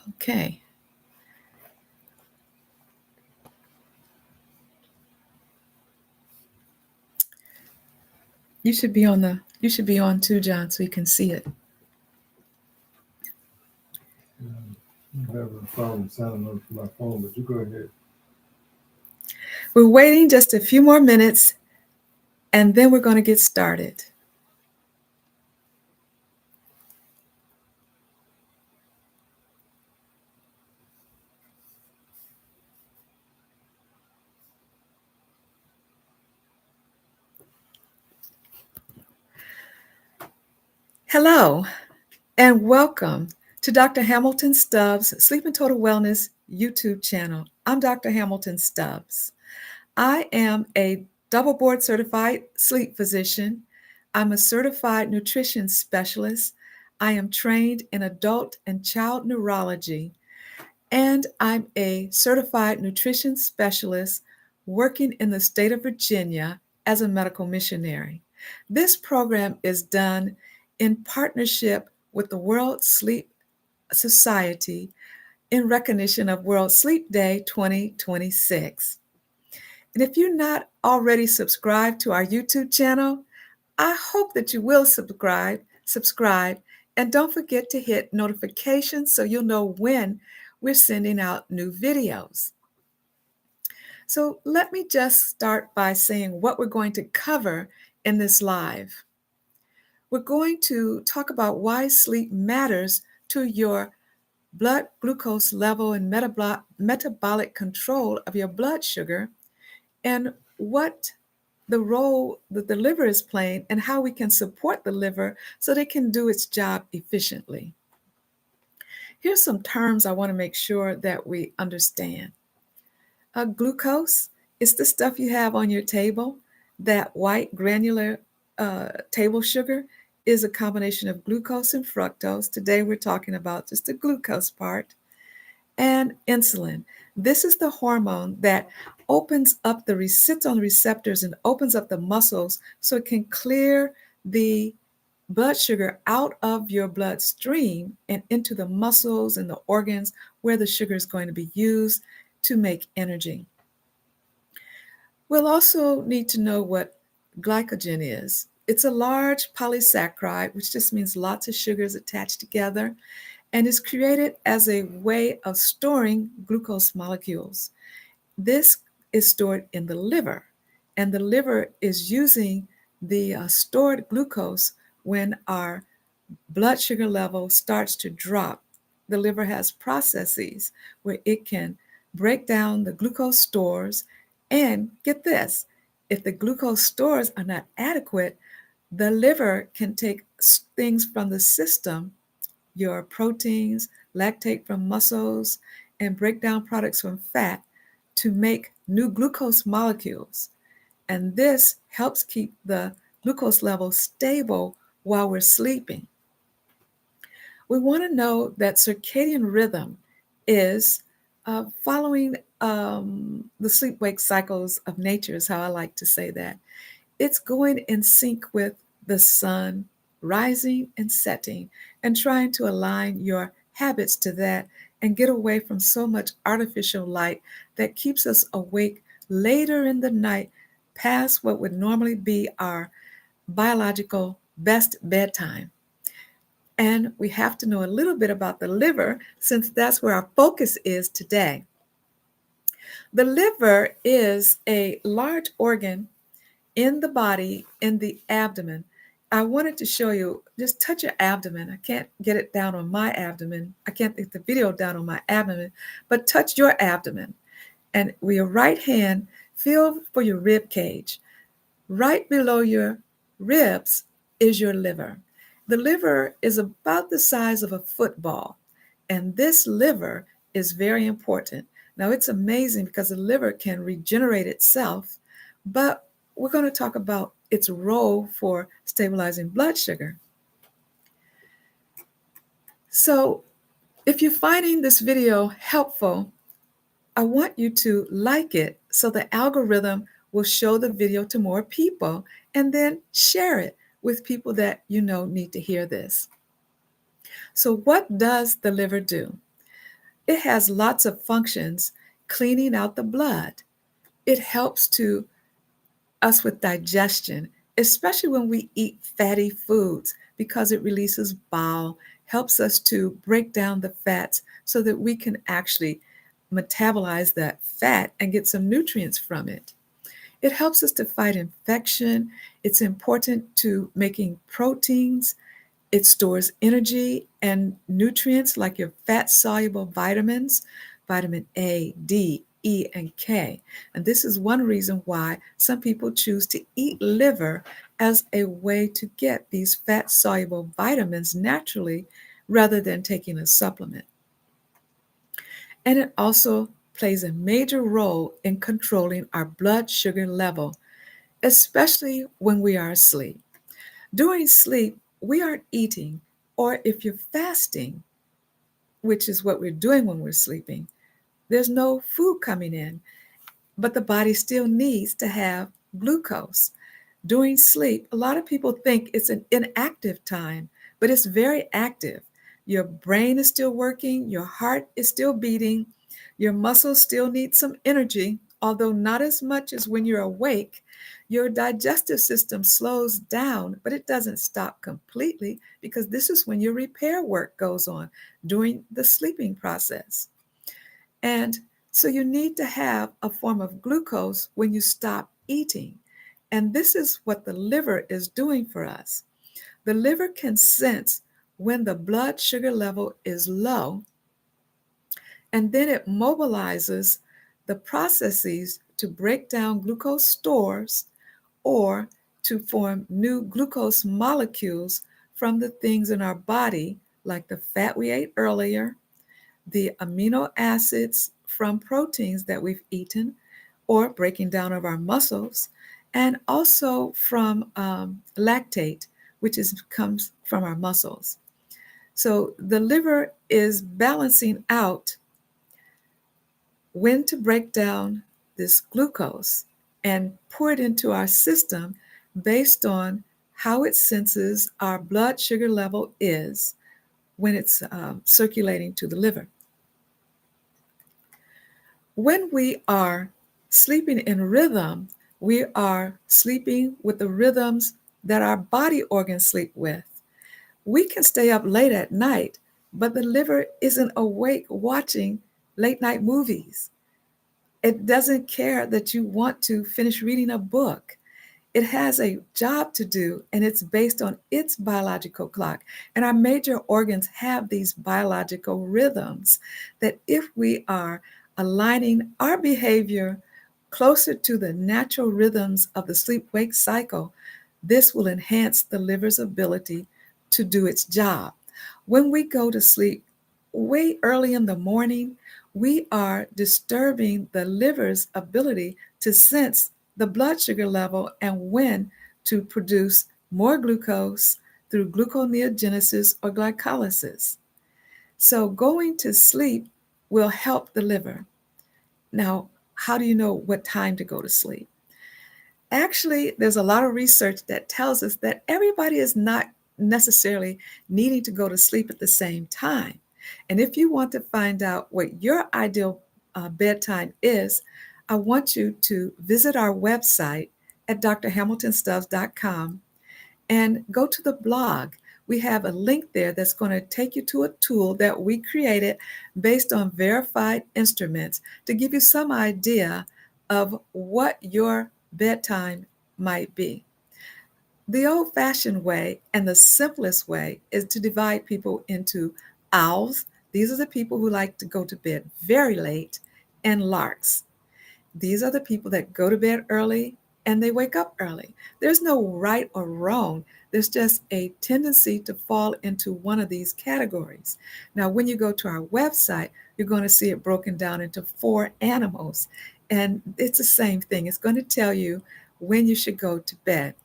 Okay. You should be on too, John, so you can see it. I'm having a problem signing up for my phone, but you go ahead. We're waiting just a few more minutes, and then we're going to get started. Hello, and welcome to Dr. Hamilton Stubbs' Sleep and Total Wellness YouTube channel. I'm Dr. Hamilton Stubbs. I am a double board certified sleep physician. I'm a certified nutrition specialist. I am trained in adult and child neurology, and I'm a certified nutrition specialist working in the state of Virginia as a medical missionary. This program is done in partnership with the World Sleep Society in recognition of World Sleep Day 2026. And if you're not already subscribed to our YouTube channel, I hope that you will subscribe, and don't forget to hit notifications so you'll know when we're sending out new videos. So let me just start by saying what we're going to cover in this live. We're going to talk about why sleep matters to your blood glucose level and metabolic control of your blood sugar, and what the role that the liver is playing and how we can support the liver so that it can do its job efficiently. Here's some terms I want to make sure that we understand. Glucose is the stuff you have on your table. That white granular table sugar is a combination of glucose and fructose. Today we're talking about just the glucose part. And insulin. This is the hormone that sits on the receptors and opens up the muscles so it can clear the blood sugar out of your bloodstream and into the muscles and the organs where the sugar is going to be used to make energy. We'll also need to know what glycogen is. It's a large polysaccharide, which just means lots of sugars attached together, and is created as a way of storing glucose molecules. This is stored in the liver, and the liver is using the stored glucose when our blood sugar level starts to drop. The liver has processes where it can break down the glucose stores, and get this, if the glucose stores are not adequate, the liver can take things from the system, your proteins, lactate from muscles, and break down products from fat to make new glucose molecules. And this helps keep the glucose level stable while we're sleeping. We want to know that circadian rhythm is following the sleep wake cycles of nature, is how I like to say that. It's going in sync with the sun rising and setting, and trying to align your habits to that and get away from so much artificial light that keeps us awake later in the night past what would normally be our biological best bedtime. And we have to know a little bit about the liver since that's where our focus is today. The liver is a large organ in the body, in the abdomen. I wanted to show you, just touch your abdomen. I can't get it down on my abdomen. I can't get the video down on my abdomen, but touch your abdomen. And with your right hand, feel for your rib cage. Right below your ribs is your liver. The liver is about the size of a football, and this liver is very important. Now, it's amazing because the liver can regenerate itself, but we're going to talk about its role for stabilizing blood sugar. So, if you're finding this video helpful, I want you to like it so the algorithm will show the video to more people, and then share it with people that you know need to hear this. So what does the liver do? It has lots of functions, cleaning out the blood. It helps to us with digestion, especially when we eat fatty foods, because it releases bile, helps us to break down the fats so that we can actually metabolize that fat and get some nutrients from it. It helps us to fight infection. It's important to making proteins. It stores energy and nutrients like your fat soluble vitamins, vitamin A, D, E, and K. And this is one reason why some people choose to eat liver as a way to get these fat soluble vitamins naturally rather than taking a supplement. And it also plays a major role in controlling our blood sugar level, especially when we are asleep. During sleep, we aren't eating, or if you're fasting, which is what we're doing when we're sleeping, there's no food coming in, but the body still needs to have glucose. During sleep, a lot of people think it's an inactive time, but it's very active. Your brain is still working, your heart is still beating, your muscles still need some energy, although not as much as when you're awake. Your digestive system slows down, but it doesn't stop completely because this is when your repair work goes on during the sleeping process. And so you need to have a form of glucose when you stop eating. And this is what the liver is doing for us. The liver can sense when the blood sugar level is low, and then it mobilizes the processes to break down glucose stores or to form new glucose molecules from the things in our body, like the fat we ate earlier, the amino acids from proteins that we've eaten or breaking down of our muscles, and also from lactate, which comes from our muscles. So the liver is balancing out when to break down this glucose and pour it into our system based on how it senses our blood sugar level is when it's circulating to the liver. When we are sleeping in rhythm, we are sleeping with the rhythms that our body organs sleep with. We can stay up late at night, but the liver isn't awake watching late night movies. It doesn't care that you want to finish reading a book. It has a job to do, and it's based on its biological clock. And our major organs have these biological rhythms that if we are aligning our behavior closer to the natural rhythms of the sleep-wake cycle, this will enhance the liver's ability to do its job. When we go to sleep way early in the morning, we are disturbing the liver's ability to sense the blood sugar level and when to produce more glucose through gluconeogenesis or glycolysis. So going to sleep will help the liver. Now, how do you know what time to go to sleep? Actually, there's a lot of research that tells us that everybody is not necessarily needing to go to sleep at the same time. And if you want to find out what your ideal bedtime is, I want you to visit our website at drhamiltonstubbs.com and go to the blog. We have a link there that's going to take you to a tool that we created based on verified instruments to give you some idea of what your bedtime might be. The old fashioned way and the simplest way is to divide people into owls. These are the people who like to go to bed very late, and larks. These are the people that go to bed early and they wake up early. There's no right or wrong. There's just a tendency to fall into one of these categories. Now, when you go to our website, you're going to see it broken down into 4 animals. And it's the same thing. It's going to tell you when you should go to bed.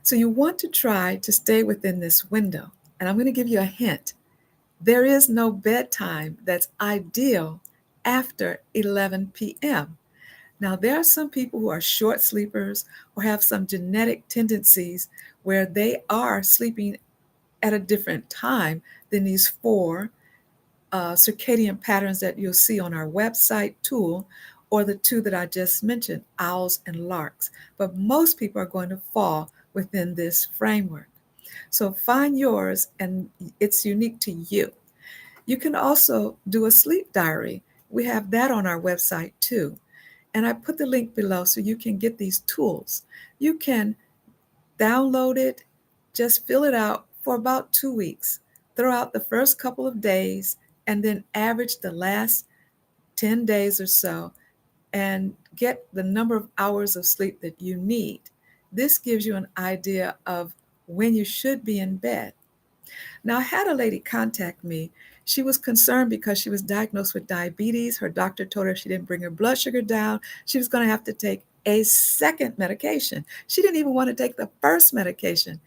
So you want to try to stay within this window. And I'm going to give you a hint. There is no bedtime that's ideal after 11 p.m. Now, there are some people who are short sleepers or have some genetic tendencies where they are sleeping at a different time than these 4 circadian patterns that you'll see on our website tool, or the two that I just mentioned, owls and larks. But most people are going to fall within this framework. So find yours, and it's unique to you. You can also do a sleep diary. We have that on our website too. And I put the link below so you can get these tools. You can download it, just fill it out for about 2 weeks. Throw out the first couple of days and then average the last 10 days or so and get the number of hours of sleep that you need. This gives you an idea of when you should be in bed. Now, I had a lady contact me. She was concerned because she was diagnosed with diabetes. Her doctor told her if she didn't bring her blood sugar down, she was going to have to take a second medication. She didn't even want to take the first medication,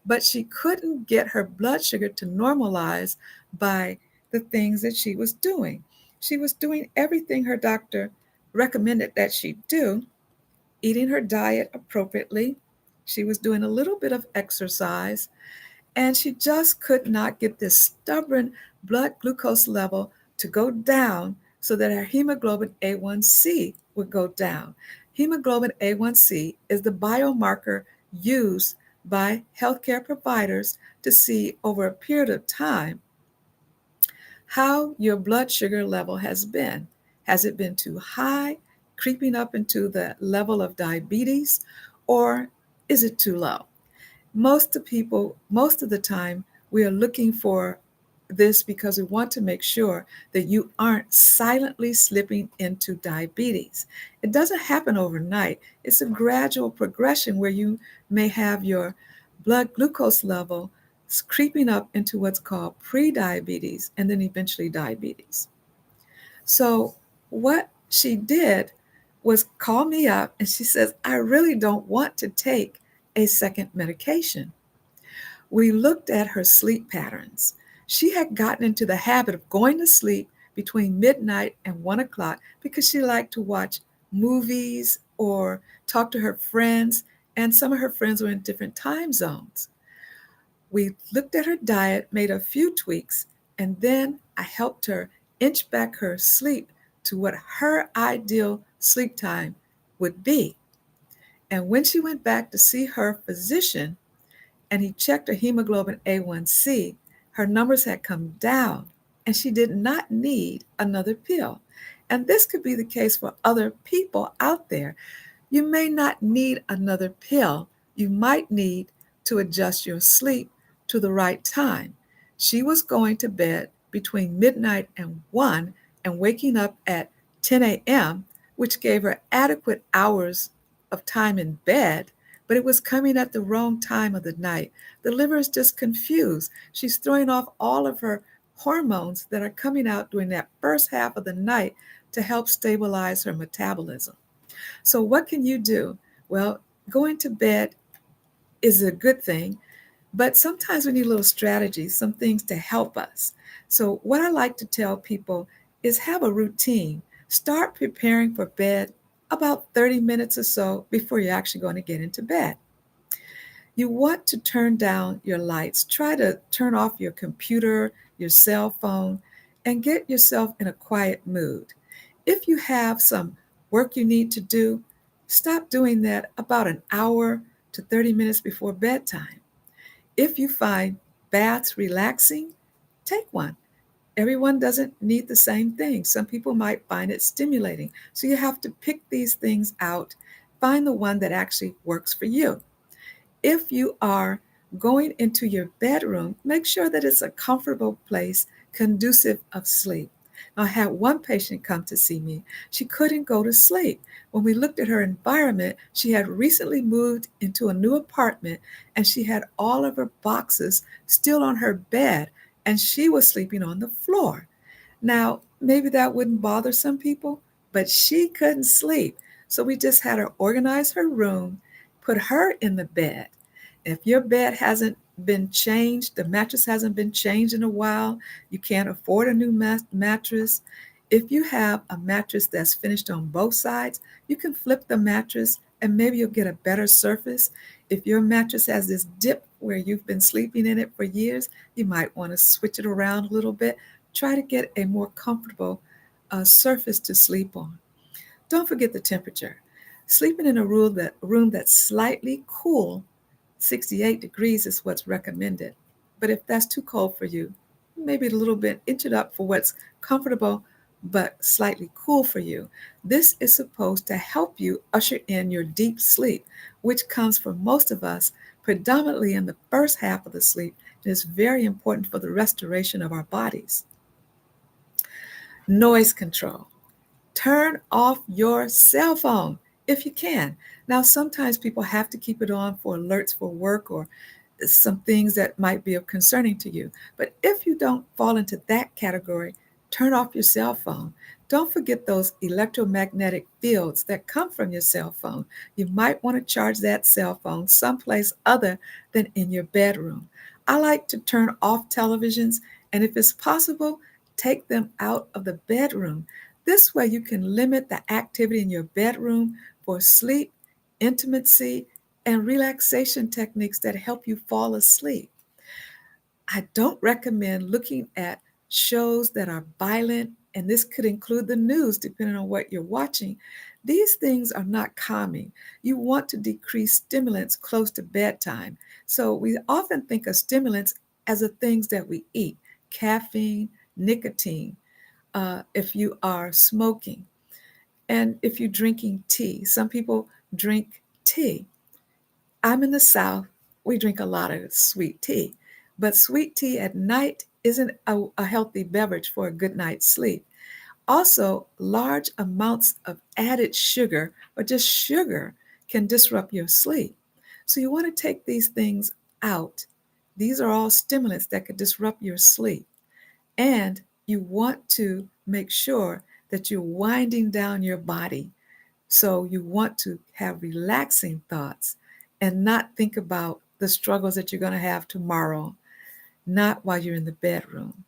but she couldn't get her blood sugar to normalize by the things that she was doing. She was doing everything her doctor recommended that she do, eating her diet appropriately. She was doing a little bit of exercise, and she just could not get this stubborn blood glucose level to go down so that her hemoglobin A1C would go down. Hemoglobin A1C is the biomarker used by healthcare providers to see over a period of time how your blood sugar level has been. Has it been too high, creeping up into the level of diabetes, or is it too low? Most of the time, we are looking for this because we want to make sure that you aren't silently slipping into diabetes. It doesn't happen overnight. It's a gradual progression where you may have your blood glucose level creeping up into what's called pre-diabetes and then eventually diabetes. So what she did was call me up and she says, I really don't want to take a second medication. We looked at her sleep patterns. She had gotten into the habit of going to sleep between midnight and 1 o'clock because she liked to watch movies or talk to her friends, and some of her friends were in different time zones. We looked at her diet, made a few tweaks, and then I helped her inch back her sleep to what her ideal sleep time would be. And when she went back to see her physician and he checked her hemoglobin A1C, her numbers had come down and she did not need another pill. And this could be the case for other people out there. You may not need another pill. You might need to adjust your sleep to the right time. She was going to bed between midnight and 1 and waking up at 10 a.m., which gave her adequate hours of time in bed, but it was coming at the wrong time of the night. The liver is just confused. She's throwing off all of her hormones that are coming out during that first half of the night to help stabilize her metabolism. So, what can you do? Well, going to bed is a good thing, but sometimes we need a little strategy, some things to help us. So, what I like to tell people is have a routine. Start preparing for bed about 30 minutes or so before you're actually going to get into bed. You want to turn down your lights. Try to turn off your computer, your cell phone, and get yourself in a quiet mood. If you have some work you need to do, stop doing that about an hour to 30 minutes before bedtime. If you find baths relaxing, take one. Everyone doesn't need the same thing. Some people might find it stimulating. So you have to pick these things out, find the one that actually works for you. If you are going into your bedroom, make sure that it's a comfortable place conducive of sleep. Now, I had one patient come to see me. She couldn't go to sleep. When we looked at her environment, she had recently moved into a new apartment and she had all of her boxes still on her bed and she was sleeping on the floor. Now, maybe that wouldn't bother some people, but she couldn't sleep. So we just had her organize her room, put her in the bed. If your bed hasn't been changed, the mattress hasn't been changed in a while, you can't afford a new mattress. If you have a mattress that's finished on both sides, you can flip the mattress and maybe you'll get a better surface. If your mattress has this dip where you've been sleeping in it for years, you might want to switch it around a little bit. try to get a more comfortable surface to sleep on. Don't forget the temperature. Sleeping in a room that's slightly cool, 68 degrees is what's recommended. But if that's too cold for you, maybe a little bit, inch it up for what's comfortable but slightly cool for you. This is supposed to help you usher in your deep sleep, which comes for most of us predominantly in the first half of the sleep and is very important for the restoration of our bodies. Noise control. Turn off your cell phone if you can. Now, sometimes people have to keep it on for alerts for work or some things that might be of concerning to you. But if you don't fall into that category, turn off your cell phone. Don't forget those electromagnetic fields that come from your cell phone. You might want to charge that cell phone someplace other than in your bedroom. I like to turn off televisions, and if it's possible, take them out of the bedroom. This way, you can limit the activity in your bedroom for sleep, intimacy, and relaxation techniques that help you fall asleep. I don't recommend looking at shows that are violent, and this could include the news, depending on what you're watching. These things are not calming. You want to decrease stimulants close to bedtime. So we often think of stimulants as the things that we eat: caffeine, nicotine, if you are smoking, and if you're drinking tea. Some people drink tea. I'm in the South. We drink a lot of sweet tea, but sweet tea at night isn't a healthy beverage for a good night's sleep. Also, large amounts of added sugar or just sugar can disrupt your sleep. So you want to take these things out. These are all stimulants that could disrupt your sleep. And you want to make sure that you're winding down your body. So you want to have relaxing thoughts and not think about the struggles that you're going to have tomorrow, not while you're in the bedroom.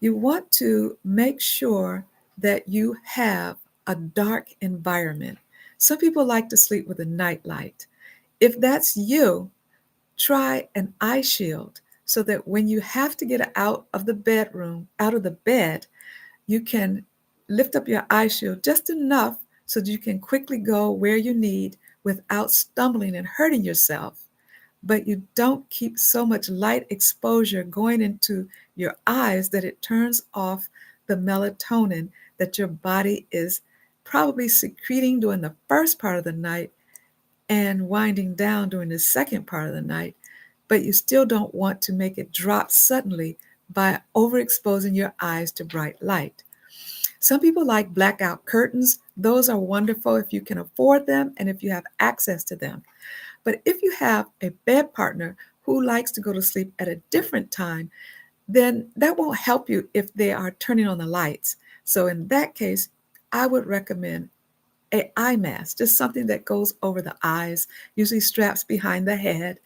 You want to make sure that you have a dark environment. Some people like to sleep with a night light. If that's you, try an eye shield so that when you have to get out of the bedroom, out of the bed, you can lift up your eye shield just enough so that you can quickly go where you need without stumbling and hurting yourself. But you don't keep so much light exposure going into your eyes that it turns off the melatonin that your body is probably secreting during the first part of the night and winding down during the second part of the night. But you still don't want to make it drop suddenly by overexposing your eyes to bright light. Some people like blackout curtains. Those are wonderful if you can afford them and if you have access to them. But if you have a bed partner who likes to go to sleep at a different time, then that won't help you if they are turning on the lights. So in that case, I would recommend a eye mask, just something that goes over the eyes, usually straps behind the head.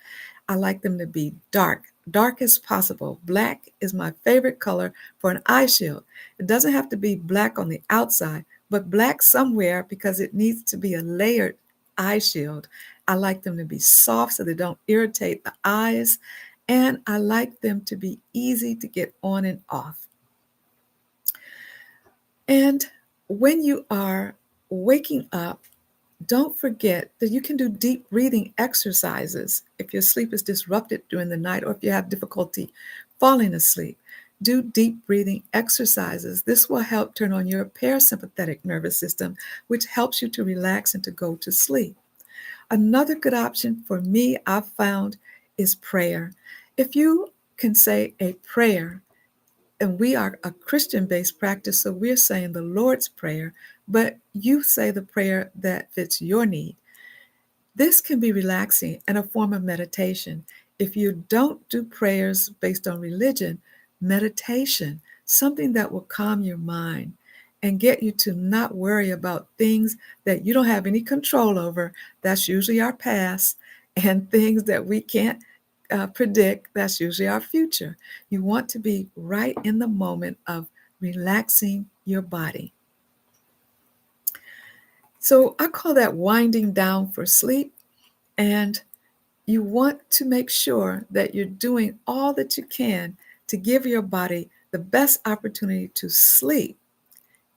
I like them to be dark as possible. Black is my favorite color for an eye shield. It doesn't have to be black on the outside, but black somewhere because it needs to be a layered eye shield. I like them to be soft so they don't irritate the eyes, and I like them to be easy to get on and off. And when you are waking up, don't forget that you can do deep breathing exercises if your sleep is disrupted during the night or if you have difficulty falling asleep. Do deep breathing exercises. This will help turn on your parasympathetic nervous system, which helps you to relax and to go to sleep. Another good option for me, I've found, is prayer. If you can say a prayer, and we are a Christian-based practice, so we're saying the Lord's Prayer, but you say the prayer that fits your need. This can be relaxing and a form of meditation. If you don't do prayers based on religion, meditation, something that will calm your mind and get you to not worry about things that you don't have any control over. That's usually our past, and things that we can't predict. That's usually our future. You want to be right in the moment of relaxing your body. So I call that winding down for sleep. And you want to make sure that you're doing all that you can to give your body the best opportunity to sleep,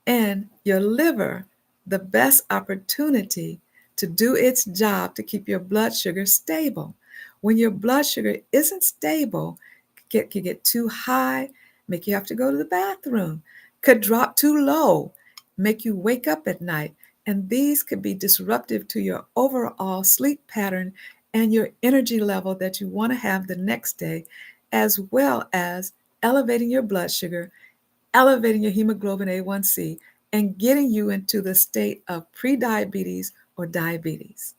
and your liver the best opportunity to do its job to keep your blood sugar stable. When your blood sugar isn't stable, can get too high, make you have to go to the bathroom, could drop too low, make you wake up at night. And these could be disruptive to your overall sleep pattern and your energy level that you want to have the next day, as well as elevating your blood sugar, elevating your hemoglobin A1C, and getting you into the state of prediabetes or diabetes.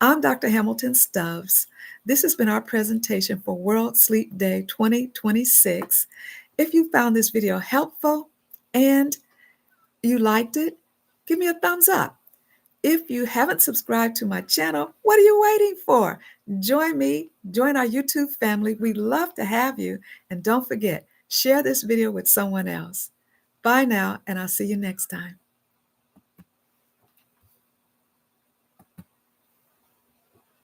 I'm Dr. Hamilton Stubbs. This has been our presentation for World Sleep Day 2026. If you found this video helpful and you liked it, give me a thumbs up. If you haven't subscribed to my channel, what are you waiting for? Join me, join our YouTube family. We'd love to have you. And don't forget, share this video with someone else. Bye now, and I'll see you next time.